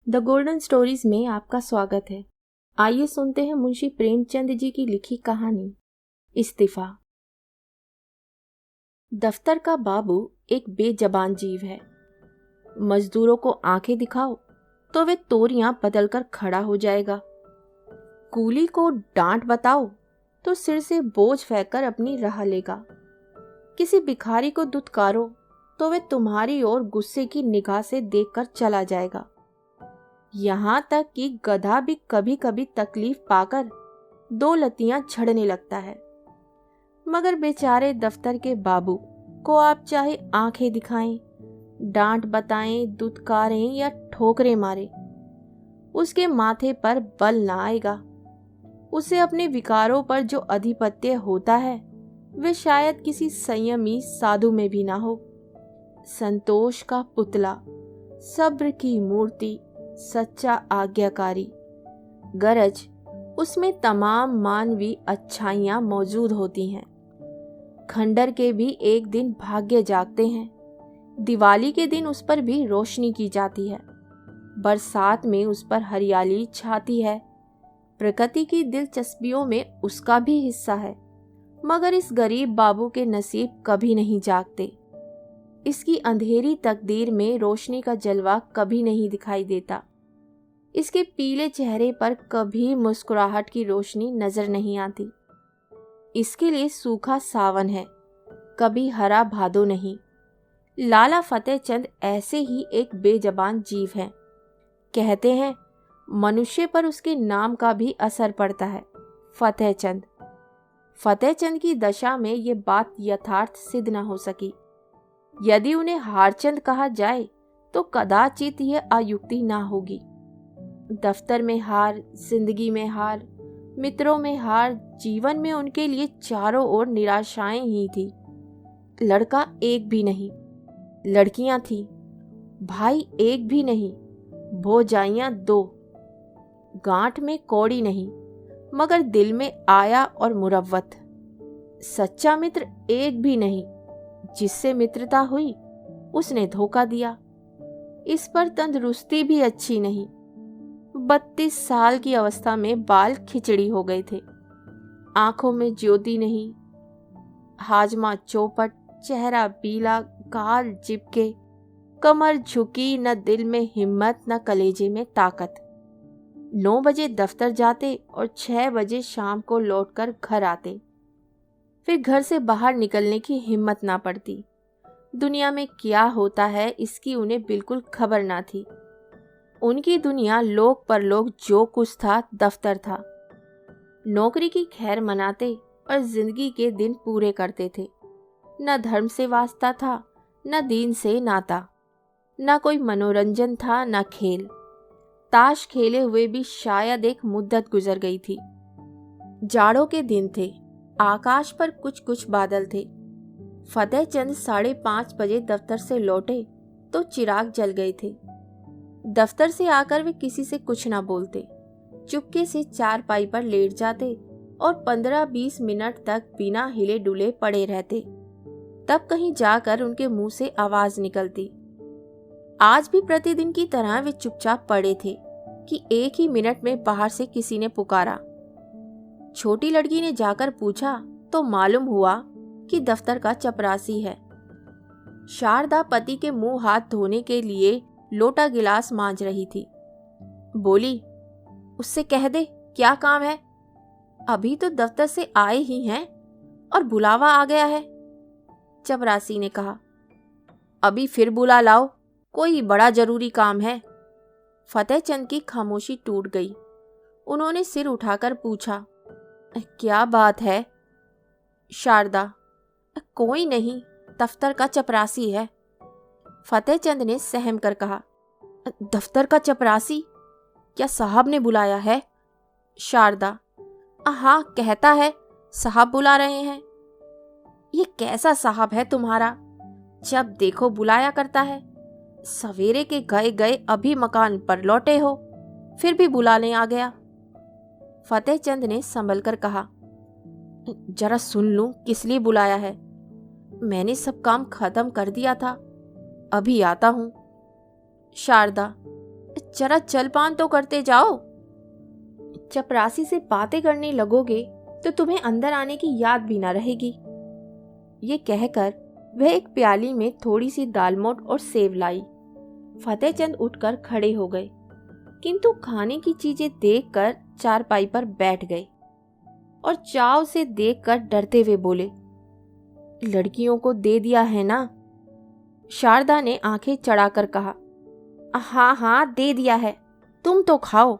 The golden stories में आपका स्वागत है। आइए सुनते हैं मुंशी प्रेमचंद जी की लिखी कहानी इस्तीफा। दफ्तर का बाबू एक बेजबान जीव है। मजदूरों को आंखें दिखाओ तो वे तोरियां बदलकर खड़ा हो जाएगा। कूली को डांट बताओ तो सिर से बोझ फेंककर अपनी राह लेगा। किसी भिखारी को दुत्कारो तो वे तुम्हारी ओर गुस्से की निगाह से देखकर चला जाएगा। यहाँ तक कि गधा भी कभी कभी तकलीफ पाकर दो लतियां झड़ने लगता है। मगर बेचारे दफ्तर के बाबू को आप चाहे आंखें दिखाएं, डांट बताएं, दुत्कारें या ठोकरें मारे, उसके माथे पर बल ना आएगा। उसे अपने विकारों पर जो अधिपत्य होता है वे शायद किसी संयमी साधु में भी ना हो। संतोष का पुतला, सब्र की मूर्ति, सच्चा आज्ञाकारी, गरज उसमें तमाम मानवीय अच्छाइयाँ मौजूद होती हैं। खंडर के भी एक दिन भाग्य जागते हैं। दिवाली के दिन उस पर भी रोशनी की जाती है। बरसात में उस पर हरियाली छाती है। प्रकृति की दिलचस्पियों में उसका भी हिस्सा है। मगर इस गरीब बाबू के नसीब कभी नहीं जागते। इसकी अंधेरी तकदीर में रोशनी का जलवा कभी नहीं दिखाई देता। इसके पीले चेहरे पर कभी मुस्कुराहट की रोशनी नजर नहीं आती। इसके लिए सूखा सावन है, कभी हरा भादो नहीं। लाला फतेहचंद ऐसे ही एक बेजबान जीव है। कहते हैं मनुष्य पर उसके नाम का भी असर पड़ता है, फतेहचंद। फतेहचंद की दशा में ये बात यथार्थ सिद्ध न हो सकी। यदि उन्हें हारचंद कहा जाए तो कदाचित यह अयुक्ति ना होगी। दफ्तर में हार, जिंदगी में हार, मित्रों में हार, जीवन में उनके लिए चारों ओर निराशाएं ही थी। लड़का एक भी नहीं, लड़कियां थी, भाई एक भी नहीं, भौजाइयां दो। गांठ में कौड़ी नहीं, मगर दिल में आया और मुरव्वत। सच्चा मित्र एक भी नहीं, जिससे मित्रता हुई उसने धोखा दिया। इस पर तंदुरुस्ती भी अच्छी नहीं। 32 साल की अवस्था में बाल खिचड़ी हो गए थे। आंखों में ज्योति नहीं, हाजमा चौपट, चेहरा पीला, गाल चिपके, कमर झुकी, न दिल में हिम्मत न कलेजे में ताकत। 9 बजे दफ्तर जाते और 6 बजे शाम को लौटकर घर आते। फिर घर से बाहर निकलने की हिम्मत ना पड़ती। दुनिया में क्या होता है इसकी उन्हें बिल्कुल खबर ना थी। उनकी दुनिया लोक परलोक जो कुछ था दफ्तर था। नौकरी की खैर मनाते और जिंदगी के दिन पूरे करते थे। न धर्म से वास्ता था, न दीन से नाता, न कोई मनोरंजन था, न खेल। ताश खेले हुए भी शायद एक मुद्दत गुजर गई थी। जाड़ों के दिन थे, आकाश पर कुछ कुछ बादल थे। फतेहचंद 5:30 बजे दफ्तर से लौटे तो चिराग जल गए थे। दफ्तर से आकर वे किसी से कुछ ना बोलते, चुपके से चारपाई पर लेट जाते और 15-20 मिनट तक बिना हिले डुले पड़े रहते। तब कहीं जाकर उनके मुंह से आवाज निकलती। आज भी प्रतिदिन की तरह वे चुपचाप पड़े थे कि एक ही मिनट में बाहर से किसी ने पुकारा। छोटी लड़की ने जाकर पूछा तो मालूम हुआ कि दफ्तर का चपरासी है। शारदा पति के मुंह हाथ धोने के लिए लोटा गिलास मांज रही थी। बोली, उससे कह दे क्या काम है। अभी तो दफ्तर से आए ही हैं और बुलावा आ गया है। चपरासी ने कहा, अभी फिर बुला लाओ, कोई बड़ा जरूरी काम है। फतेहचंद की खामोशी टूट गई। उन्होंने सिर उठाकर पूछा, क्या बात है। शारदा, कोई नहीं, दफ्तर का चपरासी है। फतेहचंद ने सहम कर कहा, दफ्तर का चपरासी? क्या साहब ने बुलाया है? शारदा, हाँ, कहता है साहब बुला रहे हैं। ये कैसा साहब है तुम्हारा, जब देखो बुलाया करता है। सवेरे के गए गए अभी मकान पर लौटे हो, फिर भी बुलाने आ गया। फतेहचंद ने संभल कर कहा, जरा सुन लूं किस लिए बुलाया है। मैंने सब काम खत्म कर दिया था, अभी आता हूं। शारदा, जरा चल पान तो करते जाओ। चपरासी से बातें करने लगोगे तो तुम्हें अंदर आने की याद भी ना रहेगी। ये कहकर वह एक प्याली में थोड़ी सी दालमोट और सेव लाई। फतेहचंद उठकर खड़े हो गए, किंतु खाने की चीजें देखकर चारपाई पर बैठ गए और चाव से देखकर डरते हुए बोले, लड़कियों को दे दिया है ना? शारदा ने आंखें चढ़ाकर कहा, हाँ हाँ दे दिया है, तुम तो खाओ।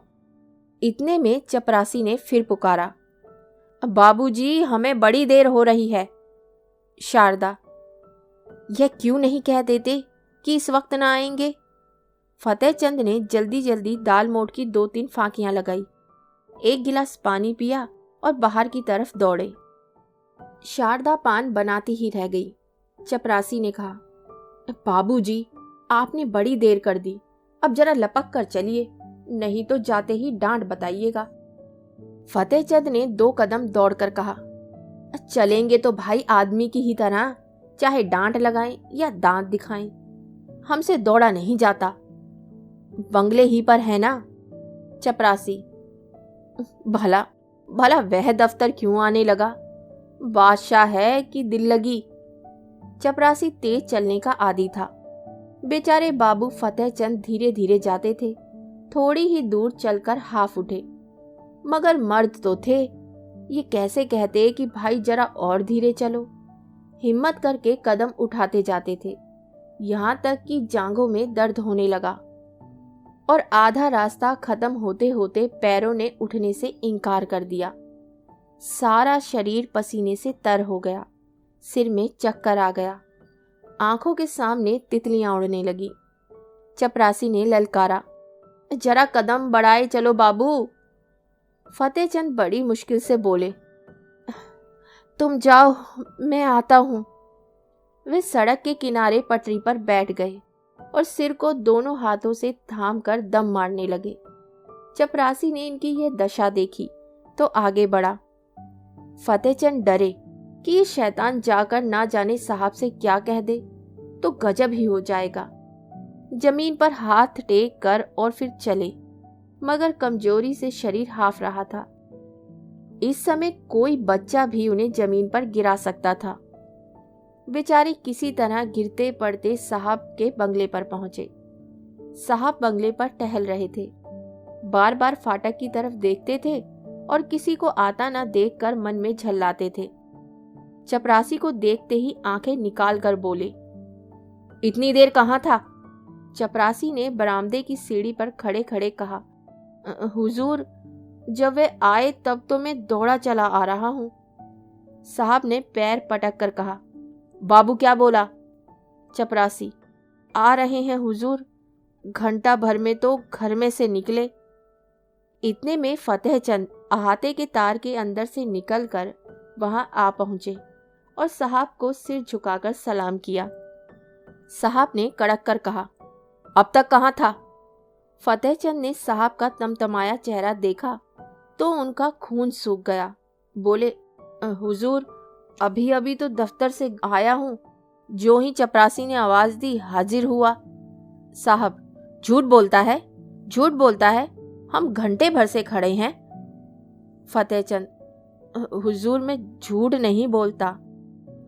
इतने में चपरासी ने फिर पुकारा, बाबूजी हमें बड़ी देर हो रही है। शारदा, यह क्यों नहीं कह देते कि इस वक्त ना आएंगे? फतेहचंद ने जल्दी जल्दी दाल मोट की 2-3 फांकियां लगाई, एक गिलास पानी पिया और बाहर की तरफ दौड़े। शारदा पान बनाती ही रह गई। चपरासी ने कहा, बाबूजी आपने बड़ी देर कर दी, अब जरा लपक कर चलिए, नहीं तो जाते ही डांट बताइएगा। फतेहचंद ने 2 कदम दौड़कर कहा, चलेंगे तो भाई आदमी की ही तरह, चाहे डांट लगाएं या दांत दिखाएं, हमसे दौड़ा नहीं जाता। बंगले ही पर है ना? चपरासी, भला भला वह दफ्तर क्यों आने लगा? बादशाह है कि दिल लगी। चपरासी तेज चलने का आदी था। बेचारे बाबू फतेहचंद धीरे धीरे जाते थे, थोड़ी ही दूर चलकर हाफ उठे, मगर मर्द तो थे, ये कैसे कहते कि भाई जरा और धीरे चलो। हिम्मत करके कदम उठाते जाते थे, यहाँ तक कि जांघों में दर्द होने लगा और आधा रास्ता खत्म होते होते पैरों ने उठने से इनकार कर दिया। सारा शरीर पसीने से तर हो गया, सिर में चक्कर आ गया, आंखों के सामने तितलियां उड़ने लगी। चपरासी ने ललकारा, जरा कदम बढ़ाए चलो बाबू। फतेहचंद बड़ी मुश्किल से बोले, तुम जाओ मैं आता हूं। वे सड़क के किनारे पटरी पर बैठ गए और सिर को दोनों हाथों से थाम कर दम मारने लगे। चपरासी ने इनकी यह दशा देखी तो आगे बढ़ा। फतेहचंद डरे कि ये शैतान जाकर ना जाने साहब से क्या कह दे तो गजब ही हो जाएगा। जमीन पर हाथ टेक कर और फिर चले, मगर कमजोरी से शरीर हाफ रहा था। इस समय कोई बच्चा भी उन्हें जमीन पर गिरा सकता था। बेचारे किसी तरह गिरते पड़ते साहब के बंगले पर पहुंचे। साहब बंगले पर टहल रहे थे, बार बार फाटक की तरफ देखते थे और किसी को आता ना देखकर मन में झल्लाते थे। चपरासी को देखते ही आंखें निकाल कर बोले, इतनी देर कहाँ था? चपरासी ने बरामदे की सीढ़ी पर खड़े खड़े कहा, हुजूर जब वे आए तब तो मैं दौड़ा चला आ रहा हूं। साहब ने पैर पटक कर कहा, बाबू क्या बोला? चपरासी, आ रहे हैं हुजूर, घंटा भर में तो घर में से निकले। इतने में फतेहचंद अहाते के तार के अंदर से निकलकर वहां आ पहुंचे और साहब को सिर झुकाकर सलाम किया। साहब ने कड़क कर कहा, अब तक कहाँ था? फतेहचंद ने साहब का तमतमाया चेहरा देखा तो उनका खून सूख गया। बोले, हुजूर अभी अभी तो दफ्तर से आया हूं। जो ही चपरासी ने आवाज दी हाजिर हुआ। साहब, झूठ बोलता है, झूठ बोलता है, हम घंटे भर से खड़े हैं। फतेहचंद, हुजूर मैं झूठ नहीं बोलता,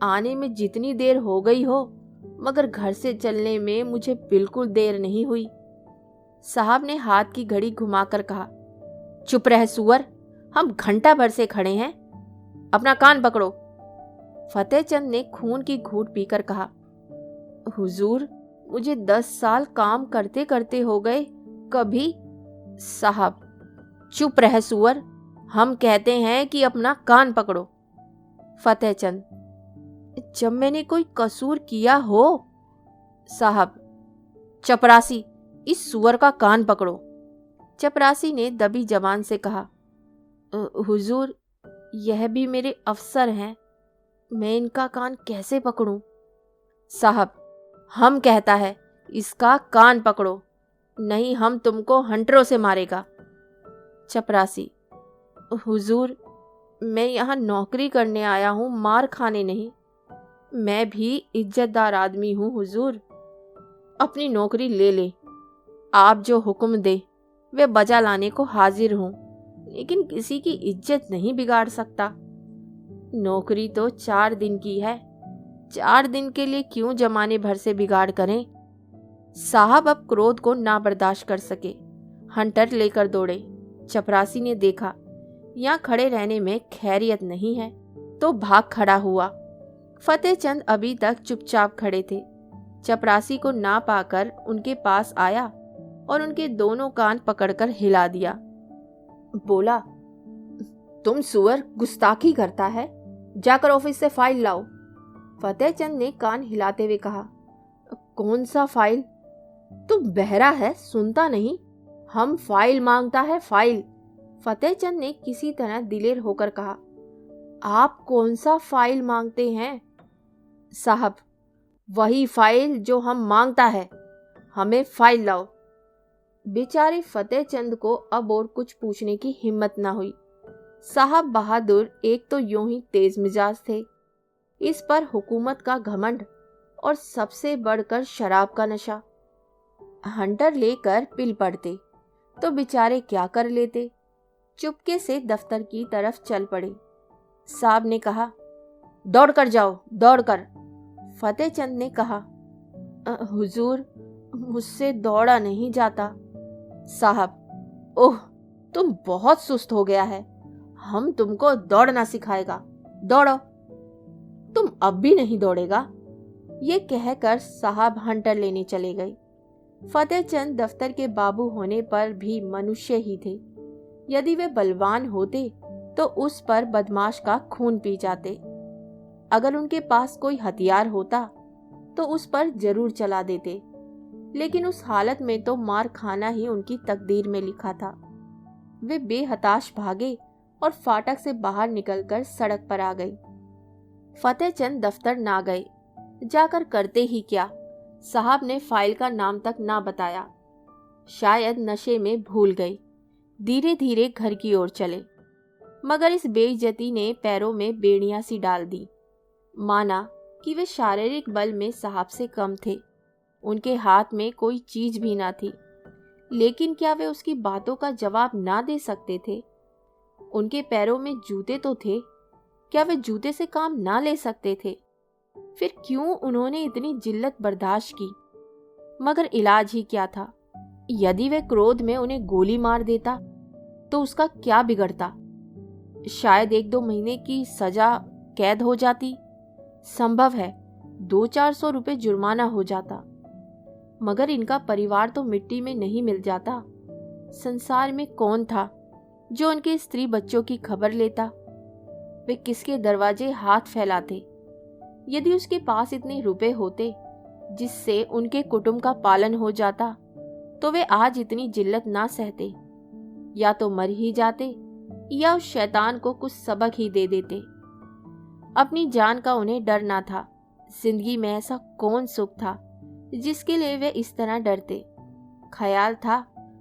आने में जितनी देर हो गई हो, मगर घर से चलने में मुझे बिल्कुल देर नहीं हुई। साहब ने हाथ की घड़ी घुमाकर कहा, चुप रह सुअर, हम घंटा भर से खड़े हैं, अपना कान पकड़ो। फतेहचंद ने खून की घूंट पीकर कहा, हुजूर मुझे 10 साल काम करते करते हो गए, कभी। साहब, चुप रह सुअर, हम कहते हैं कि अपना कान पकड़ो। फतेहचंद, जब मैंने कोई कसूर किया हो। साहब, चपरासी, इस सुअर का कान पकड़ो। चपरासी ने दबी जबान से कहा, हुजूर यह भी मेरे अफसर हैं, मैं इनका कान कैसे पकड़ूं? साहब, हम कहता है इसका कान पकड़ो, नहीं हम तुमको हंटरों से मारेगा। चपरासी, हुजूर मैं यहाँ नौकरी करने आया हूँ, मार खाने नहीं। मैं भी इज्जतदार आदमी हूँ हुजूर, अपनी नौकरी ले ले। आप जो हुक्म दे वे बजा लाने को हाजिर हूं, लेकिन किसी की इज्जत नहीं बिगाड़ सकता। नौकरी तो 4 दिन की है, 4 दिन के लिए क्यों जमाने भर से बिगाड़ करें। साहब अब क्रोध को ना बर्दाश्त कर सके, हंटर लेकर दौड़े। चपरासी ने देखा यहाँ खड़े रहने में खैरियत नहीं है तो भाग खड़ा हुआ। फतेहचंद अभी तक चुपचाप खड़े थे। चपरासी को ना पाकर उनके पास आया और उनके दोनों कान पकड़कर हिला दिया। बोला, तुम सुअर गुस्ताखी करता है, जाकर ऑफिस से फाइल लाओ। फतेहचंद ने कान हिलाते हुए कहा, कौन सा फाइल? तू बहरा है, सुनता नहीं? हम फाइल मांगता है, फाइल। फतेहचंद ने किसी तरह दिलेर होकर कहा, आप कौन सा फाइल मांगते हैं? साहब, वही फाइल जो हम मांगता है, हमें फाइल लाओ। बेचारे फतेहचंद को अब और कुछ पूछने की हिम्मत ना हुई। साहब बहादुर एक तो यूं ही तेज मिजाज थे, इस पर हुकूमत का घमंड और सबसे बढ़कर शराब का नशा। हंटर लेकर पिल पड़ते तो बेचारे क्या कर लेते। चुपके से दफ्तर की तरफ चल पड़े। साहब ने कहा, दौड़ कर जाओ, दौड़ कर। फतेहचंद ने कहा, हुजूर, मुझसे दौड़ा नहीं जाता। साहब, ओह, तुम बहुत सुस्त हो गया है, हम तुमको दौड़ना सिखाएगा, दौड़ो। तुम अब भी नहीं दौड़ेगा। ये कहकर साहब हंटर लेने चले गए। फतेहचंद दफ्तर के बाबू होने पर भी मनुष्य ही थे। यदि वे बलवान होते तो उस पर बदमाश का खून पी जाते। अगर उनके पास कोई हथियार होता तो उस पर जरूर चला देते, लेकिन उस हालत में तो मार खाना ही उनकी तकदीर में लिखा था। वे बेहताश भागे और फाटक से बाहर निकलकर सड़क पर आ गए। फतेहचंद दफ्तर ना गए, जाकर करते ही क्या। साहब ने फाइल का नाम तक ना बताया। शायद नशे में भूल गए। धीरे धीरे घर की ओर चले, मगर इस बेइज्जती ने पैरों में बेड़ियां सी डाल दी। माना कि वे शारीरिक बल में साहब से कम थे, उनके हाथ में कोई चीज भी ना थी, लेकिन क्या वे उसकी बातों का जवाब ना दे सकते थे? उनके पैरों में जूते तो थे, क्या वे जूते से काम ना ले सकते थे? फिर क्यों उन्होंने इतनी जिल्लत बर्दाश्त की? मगर इलाज ही क्या था? यदि वे क्रोध में उन्हें गोली मार देता तो उसका क्या बिगड़ता? शायद 1-2 महीने की सजा कैद हो जाती, संभव है 200-400 रुपए जुर्माना हो जाता, मगर इनका परिवार तो मिट्टी में नहीं मिल जाता। संसार में कौन था जो उनके स्त्री बच्चों की खबर लेता? वे किसके दरवाजे हाथ फैलाते? यदि उसके पास इतने रुपए होते जिससे उनके कुटुंब का पालन हो जाता तो वे आज इतनी जिल्लत ना सहते। या तो मर ही जाते या उस शैतान को कुछ सबक ही दे देते। अपनी जान का उन्हें डर ना था। जिंदगी में ऐसा कौन सुख था जिसके लिए वे इस तरह डरते? ख्याल था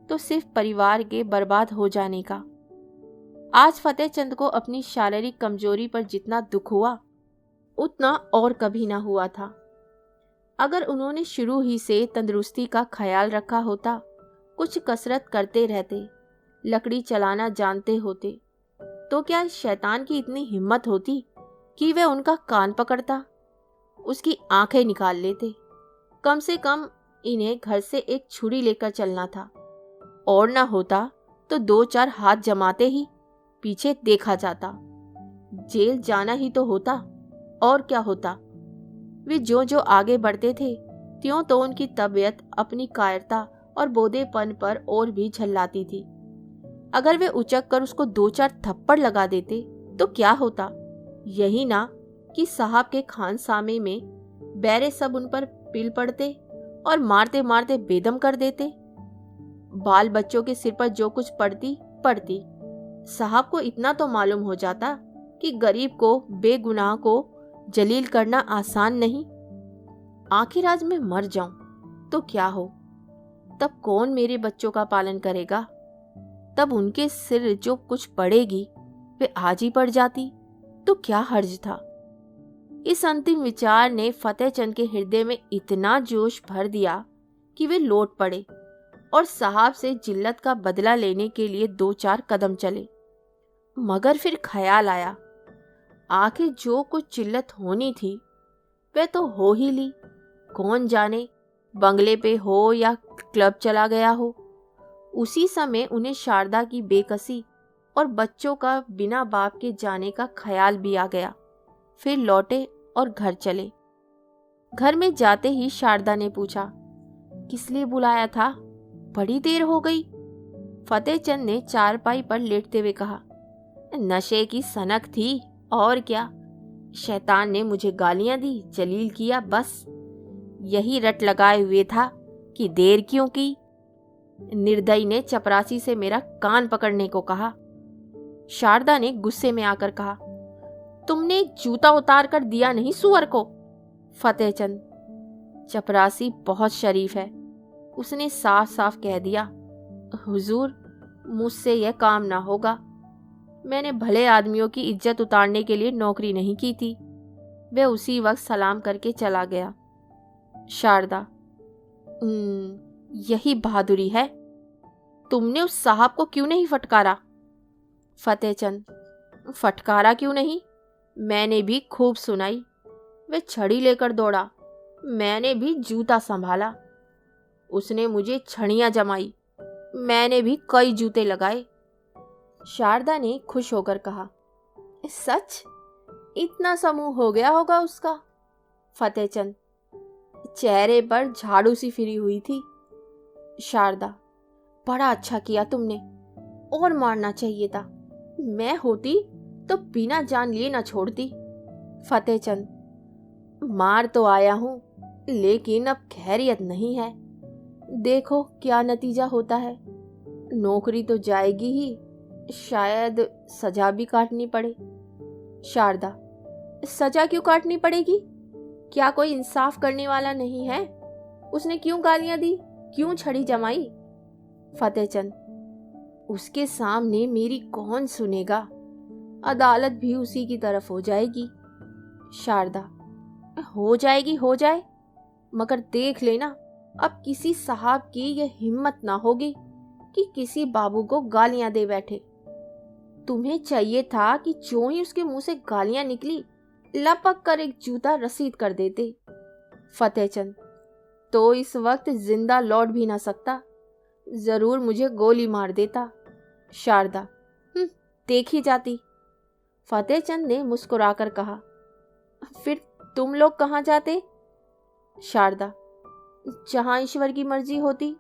तो सिर्फ परिवार के बर्बाद हो जाने का। आज फतेहचंद को अपनी शारीरिक कमजोरी पर जितना दुख हुआ उतना और कभी ना हुआ था। अगर उन्होंने शुरू ही से तंदुरुस्ती का ख्याल रखा होता, कुछ कसरत करते रहते, लकड़ी चलाना जानते होते, तो क्या इस शैतान की इतनी हिम्मत होती कि वे उनका कान पकड़ता, उसकी आंखें निकाल लेते? कम से कम इन्हें घर से एक छुरी लेकर चलना था, और ना होता तो 2-4 हाथ जमाते ही पीछे देखा जाता। जेल जाना ही तो होता, और क्या होता? वे जो आगे बढ़ते थे त्यों तो उनकी तबीयत अपनी कायरता और बोधेपन पर और भी झल्लाती थी। अगर वे उचक कर उसको 2-4 थप्पड़ लगा देते तो क्या होता? यही ना कि साहब के खानसामे में बैरे सब उन पर पिल पड़ते और मारते मारते बेदम कर देते। बाल बच्चों के सिर पर जो कुछ पड़ती, साहब को इतना तो मालूम हो जाता कि गरीब को, बेगुनाह को जलील करना आसान नहीं। आखिर आज मैं मर जाऊं तो क्या हो? तब कौन मेरे बच्चों का पालन करेगा? तब उनके सिर जो कुछ पड़ेगी वे आज ही पड़ जाती तो क्या हर्ज था? इस अंतिम विचार ने फतेहचंद के हृदय में इतना जोश भर दिया कि वे लौट पड़े और साहब से जिल्लत का बदला लेने के लिए 2-4 कदम चले। मगर फिर ख्याल आया, आखिर जो कुछ जिल्लत होनी थी वह तो हो ही ली। कौन जाने बंगले पे हो या क्लब चला गया हो। उसी समय उन्हें शारदा की बेकसी और बच्चों का बिना बाप के जाने का ख्याल भी आ गया। फिर लौटे और घर चले। घर में जाते ही शारदा ने पूछा, किस लिए बुलाया था? बड़ी देर हो गई। फतेहचंद ने चारपाई पर लेटते हुए कहा, नशे की सनक थी और क्या। शैतान ने मुझे गालियां दी, जलील किया, बस यही रट लगाए हुए था कि देर क्यों की। निर्दयी ने चपरासी से मेरा कान पकड़ने को कहा। शारदा ने गुस्से में आकर कहा, तुमने जूता उतार कर दिया नहीं सुअर को। फतेहचंद, चपरासी बहुत शरीफ है, उसने साफ साफ कह दिया, हुजूर मुझसे यह काम ना होगा। मैंने भले आदमियों की इज्जत उतारने के लिए नौकरी नहीं की थी। वह उसी वक्त सलाम करके चला गया। शारदा, यही बहादुरी है। तुमने उस साहब को क्यों नहीं फटकारा? फतेहचंद, फटकारा क्यों नहीं? मैंने भी खूब सुनाई। वह छड़ी लेकर दौड़ा, मैंने भी जूता संभाला। उसने मुझे छड़ियां जमाई, मैंने भी कई जूते लगाए। शारदा ने खुश होकर कहा, सच? इतना समूह हो गया होगा उसका? फतेहचंद, चेहरे पर झाड़ू सी फिरी हुई थी। शारदा, बड़ा अच्छा किया तुमने, और मारना चाहिए था। मैं होती तो बिना जान लिए न छोड़ती। फतेहचंद, मार तो आया हूं, लेकिन अब खैरियत नहीं है। देखो क्या नतीजा होता है। नौकरी तो जाएगी ही, शायद सजा भी काटनी पड़े। शारदा, सजा क्यों काटनी पड़ेगी? क्या कोई इंसाफ करने वाला नहीं है? उसने क्यों गालियां दी, क्यों छड़ी जमाई? फतेहचंद, उसके सामने मेरी कौन सुनेगा? अदालत भी उसी की तरफ हो जाएगी। शारदा, हो जाएगी, हो जाए, मगर देख लेना अब किसी साहब की यह हिम्मत ना होगी कि किसी बाबू को गालियां दे बैठे। तुम्हें चाहिए था कि जो ही उसके मुंह से गालियां निकली, लपक कर एक जूता रसीद कर देते। फतेहचंद, तो इस वक्त जिंदा लौट भी ना सकता, जरूर मुझे गोली मार देता। शारदा, देखी जाती। फतेहचंद ने मुस्कुराकर कहा, फिर तुम लोग कहाँ जाते? शारदा, जहां ईश्वर की मर्जी होती।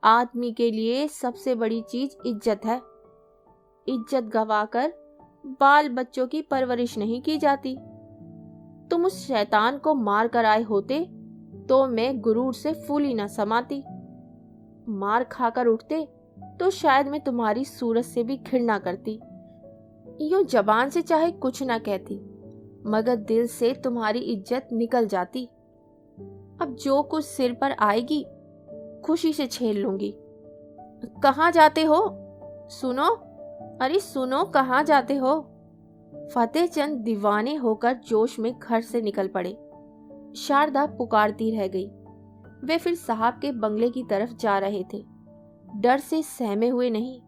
आदमी के लिए सबसे बड़ी चीज इज्जत है। इज्जत गवाकर बाल बच्चों की परवरिश नहीं की जाती। तुम उस शैतान को मार कर आए होते तो मैं गुरूर से फूली न समाती। मार खाकर उठते तो शायद मैं तुम्हारी सूरत से भी घृणा करती। यूं जबान से चाहे कुछ ना कहती, मगर दिल से तुम्हारी इज्जत निकल जाती। अब जो कुछ सिर पर आएगी खुशी से झेल लूंगी। कहाँ जाते हो? सुनो, अरे सुनो, कहाँ जाते हो? फतेहचंद दीवाने होकर जोश में घर से निकल पड़े। शारदा पुकारती रह गई। वे फिर साहब के बंगले की तरफ जा रहे थे, डर से सहमे हुए नहीं,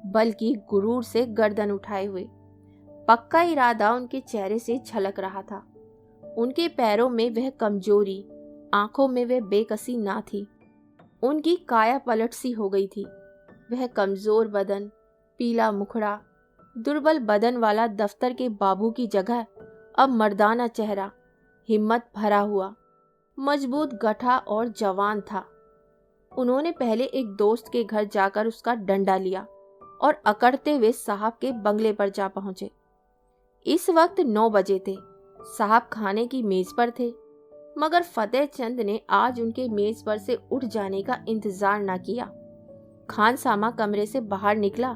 बल्कि गुरूर से गर्दन उठाए हुए। पक्का इरादा उनके चेहरे से झलक रहा था। उनके पैरों में वह कमजोरी, आंखों में वह बेकसी ना थी। उनकी काया पलट सी हो गई थी। वह कमजोर बदन, पीला मुखड़ा, दुर्बल बदन वाला दफ्तर के बाबू की जगह अब मर्दाना चेहरा, हिम्मत भरा हुआ, मजबूत गठा और जवान था। उन्होंने पहले एक दोस्त के घर जाकर उसका डंडा लिया और अकड़ते हुए साहब के बंगले पर जा पहुंचे। इस वक्त 9 बजे थे। साहब खाने की मेज पर थे, मगर फतेहचंद ने आज उनके मेज पर से उठ जाने का इंतजार न किया। खानसामा कमरे से बाहर निकला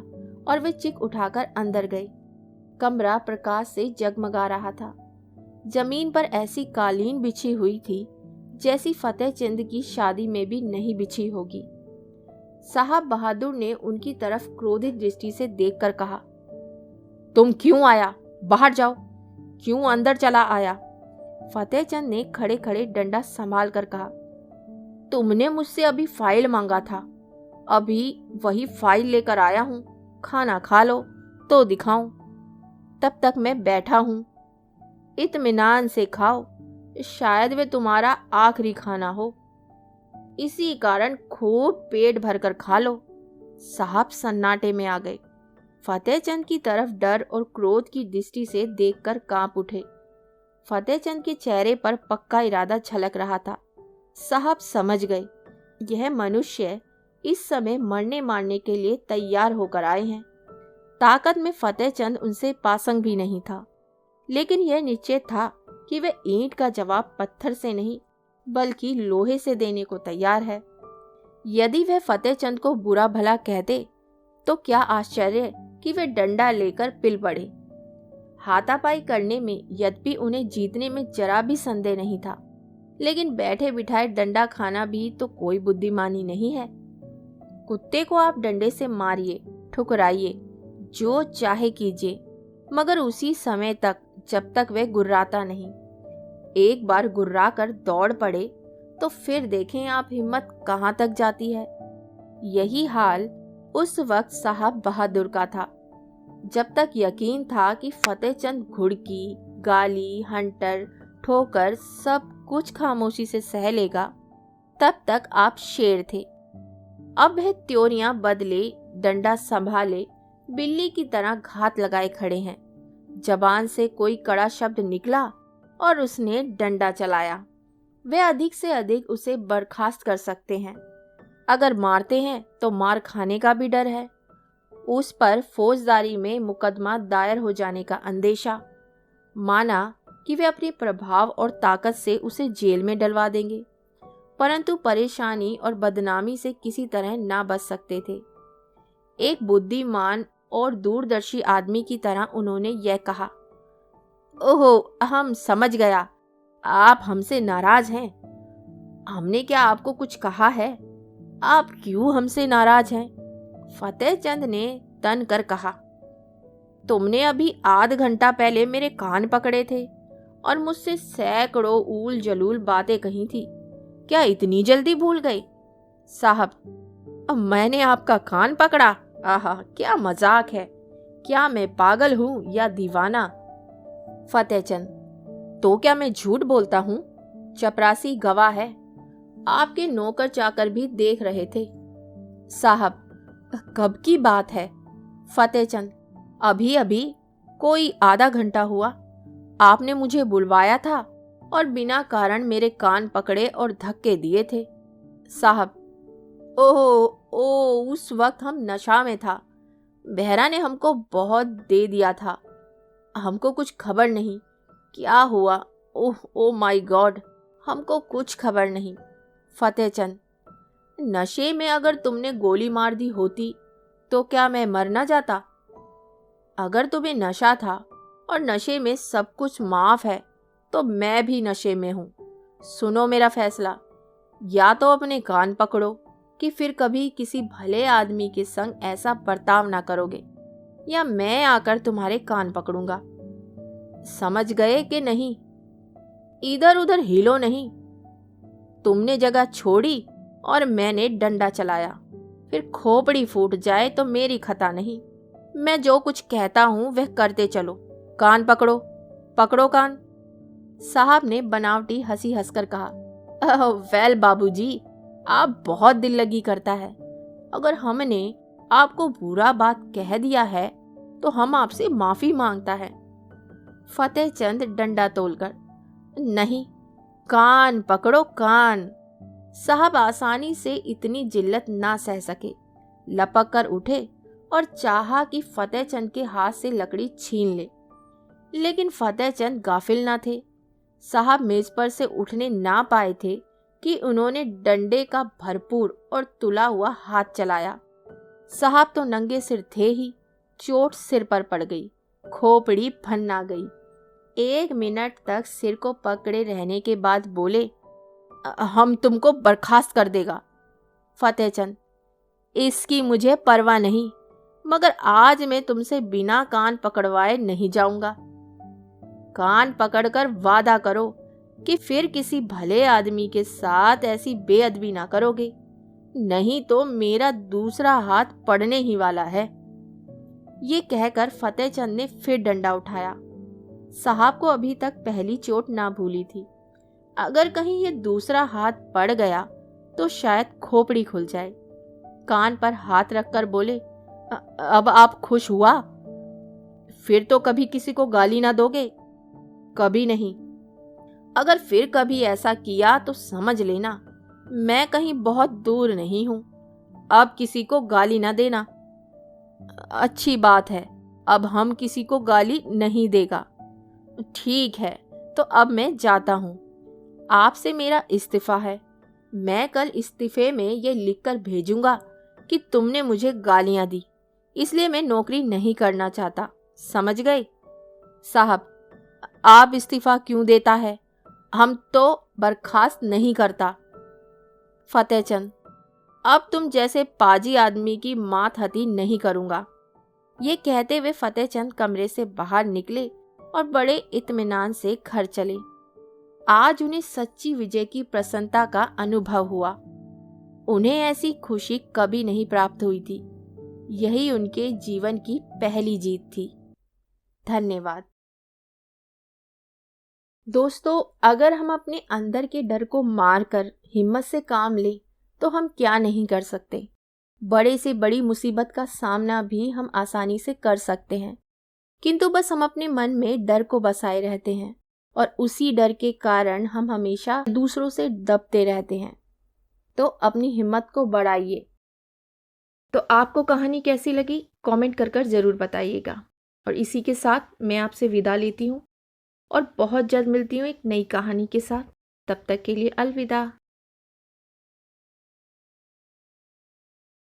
और वे चिक उठाकर अंदर गए। कमरा प्रकाश से जगमगा रहा था। जमीन पर ऐसी कालीन बिछी हुई थी जैसी फतेहचंद की शादी में भी नहीं बिछी होगी। साहब बहादुर ने उनकी तरफ क्रोधित दृष्टि से देखकर कहा, तुम क्यों आया? बाहर जाओ। क्यों अंदर चला आया? फतेहचंद ने खड़े खड़े डंडा संभाल कर कहा, तुमने मुझसे अभी फाइल मांगा था, अभी वही फाइल लेकर आया हूं, खाना खा लो तो दिखाऊं। तब तक मैं बैठा हूं, इत्मीनान से खाओ, शायद वे तुम्हारा आखिरी खाना हो। इसी कारण खूब पेट भरकर खा लो। साहब सन्नाटे में आ गए। फतेहचंद की तरफ डर और क्रोध की दृष्टि से देखकर कांप उठे। फतेहचंद के चेहरे पर पक्का इरादा झलक रहा था। साहब समझ गए, यह मनुष्य इस समय मरने मारने के लिए तैयार होकर आए हैं। ताकत में फतेहचंद उनसे पासंग भी नहीं था, लेकिन यह निश्चित था कि वह ईंट का जवाब पत्थर से नहीं बल्कि लोहे से देने को तैयार है। यदि वह फतेहचंद को बुरा भला कहते तो क्या आश्चर्य कि वे डंडा लेकर पिल पड़े। हाथापाई करने में यद्यपि उन्हें जीतने में जरा भी संदेह नहीं था, लेकिन बैठे बिठाए डंडा खाना भी तो कोई बुद्धिमानी नहीं है। कुत्ते को आप डंडे से मारिए, ठुकराइए, जो चाहे कीजिए, मगर उसी समय तक जब तक वह गुर्राता नहीं। एक बार गुर्रा कर दौड़ पड़े तो फिर देखें आप हिम्मत कहाँ तक जाती है। यही हाल उस वक्त साहब बहादुर का था। जब तक यकीन था कि फतेहचंद घुड़की, गाली, हंटर, ठोकर सब कुछ खामोशी से सह लेगा, तब तक आप शेर थे। अब वह त्योरियां बदले, डंडा संभाले, बिल्ली की तरह घात लगाए खड़े हैं। जबान से कोई कड़ा शब्द निकला और उसने डंडा चलाया। वे अधिक से अधिक उसे बर्खास्त कर सकते हैं। अगर मारते हैं तो मार खाने का भी डर है। उस पर फौजदारी में मुकदमा दायर हो जाने का अंदेशा। माना कि वे अपने प्रभाव और ताकत से उसे जेल में डलवा देंगे, परंतु परेशानी और बदनामी से किसी तरह ना बच सकते थे। एक बुद्धिमान और दूरदर्शी आदमी की तरह उन्होंने यह कहा, ओहो, हम समझ गया, आप हमसे नाराज हैं। हमने क्या आपको कुछ कहा है? आप क्यों हमसे नाराज हैं? फतेहचंद ने तन कर कहा, तुमने अभी आध घंटा पहले मेरे कान पकड़े थे और मुझसे सैकड़ों ऊल जलूल बातें कही थी। क्या इतनी जल्दी भूल गए? साहब, अब मैंने आपका कान पकड़ा? आहा, क्या मजाक है। क्या मैं पागल हूँ या दीवाना? फतेहचंद, तो क्या मैं झूठ बोलता हूँ? चपरासी गवाह है, आपके नौकर चाकर भी देख रहे थे। साहब, कब की बात है? फतेहचंद, अभी अभी, कोई आधा घंटा हुआ। आपने मुझे बुलवाया था और बिना कारण मेरे कान पकड़े और धक्के दिए थे। साहब, ओह, उस वक्त हम नशा में था। बहरा ने हमको बहुत दे दिया था। हमको कुछ खबर नहीं क्या हुआ। ओह माय गॉड, हमको कुछ खबर नहीं। फतेहचंद, नशे में अगर तुमने गोली मार दी होती तो क्या मैं मर न जाता? अगर तुम्हें नशा था और नशे में सब कुछ माफ है तो मैं भी नशे में हूं। सुनो मेरा फैसला, या तो अपने कान पकड़ो कि फिर कभी किसी भले आदमी के संग ऐसा बर्ताव ना करोगे, या मैं आकर तुम्हारे कान पकड़ूंगा। समझ गए कि नहीं? इधर उधर हिलो नहीं। तुमने जगह छोड़ी और मैंने डंडा चलाया, फिर खोपड़ी फूट जाए तो मेरी खता नहीं। मैं जो कुछ कहता हूं वह करते चलो। कान पकड़ो, पकड़ो कान। साहब ने बनावटी हंसी हंसकर कहा, वेल बाबूजी, आप बहुत दिल लगी करता है। अगर हमने आपको बुरा बात कह दिया है तो हम आपसे माफी मांगता है। फतेहचंद डंडा तोलकर, नहीं, कान पकड़ो, कान। साहब आसानी से इतनी जिल्लत ना सह सके, लपक कर उठे और चाहा कि फतेहचंद के हाथ से लकड़ी छीन ले, लेकिन फतेहचंद गाफिल ना थे। साहब मेज पर से उठने ना पाए थे कि उन्होंने डंडे का भरपूर और तुला हुआ हाथ चलाया। साहब तो नंगे सिर थे ही, चोट सिर पर पड़ गई, खोपड़ी भन्ना गई। 1 मिनट तक सिर को पकड़े रहने के बाद बोले, हम तुमको बर्खास्त कर देगा। फतेहचंद, इसकी मुझे परवाह नहीं, मगर आज मैं तुमसे बिना कान पकड़वाए नहीं जाऊंगा। कान पकड़कर वादा करो कि फिर किसी भले आदमी के साथ ऐसी बेअदबी ना करोगे। नहीं तो मेरा दूसरा हाथ पड़ने ही वाला है। ये कहकर फतेहचंद ने फिर डंडा उठाया। साहब को अभी तक पहली चोट ना भूली थी। अगर कहीं ये दूसरा हाथ पड़ गया तो शायद खोपड़ी खुल जाए। कान पर हाथ रखकर बोले, अब आप खुश हुआ? फिर तो कभी किसी को गाली ना दोगे? कभी नहीं। अगर फिर कभी ऐसा किया तो समझ लेना मैं कहीं बहुत दूर नहीं हूं। अब किसी को गाली ना देना। अच्छी बात है, अब हम किसी को गाली नहीं देगा। ठीक है, तो अब मैं जाता हूं। आपसे मेरा इस्तीफा है। मैं कल इस्तीफे में ये लिखकर भेजूंगा कि तुमने मुझे गालियां दी, इसलिए मैं नौकरी नहीं करना चाहता। समझ गए? साहब, आप इस्तीफा क्यों देता है? हम तो बर्खास्त नहीं करता। फतेहचंद, अब तुम जैसे पाजी आदमी की मात हती नहीं करूंगा। ये कहते हुए फतेहचंद कमरे से बाहर निकले और बड़े इत्मीनान से घर चले। आज उन्हें सच्ची विजय की प्रसन्नता का अनुभव हुआ। उन्हें ऐसी खुशी कभी नहीं प्राप्त हुई थी। यही उनके जीवन की पहली जीत थी। धन्यवाद। दोस्तों, अगर हम अपने अंदर के डर को मारकर हिम्मत से काम लें तो हम क्या नहीं कर सकते। बड़े से बड़ी मुसीबत का सामना भी हम आसानी से कर सकते हैं, किंतु बस हम अपने मन में डर को बसाए रहते हैं और उसी डर के कारण हम हमेशा दूसरों से दबते रहते हैं। तो अपनी हिम्मत को बढ़ाइए। तो आपको कहानी कैसी लगी कमेंट कर ज़रूर बताइएगा। और इसी के साथ मैं आपसे विदा लेती हूँ और बहुत जल्द मिलती हूँ एक नई कहानी के साथ। तब तक के लिए अलविदा।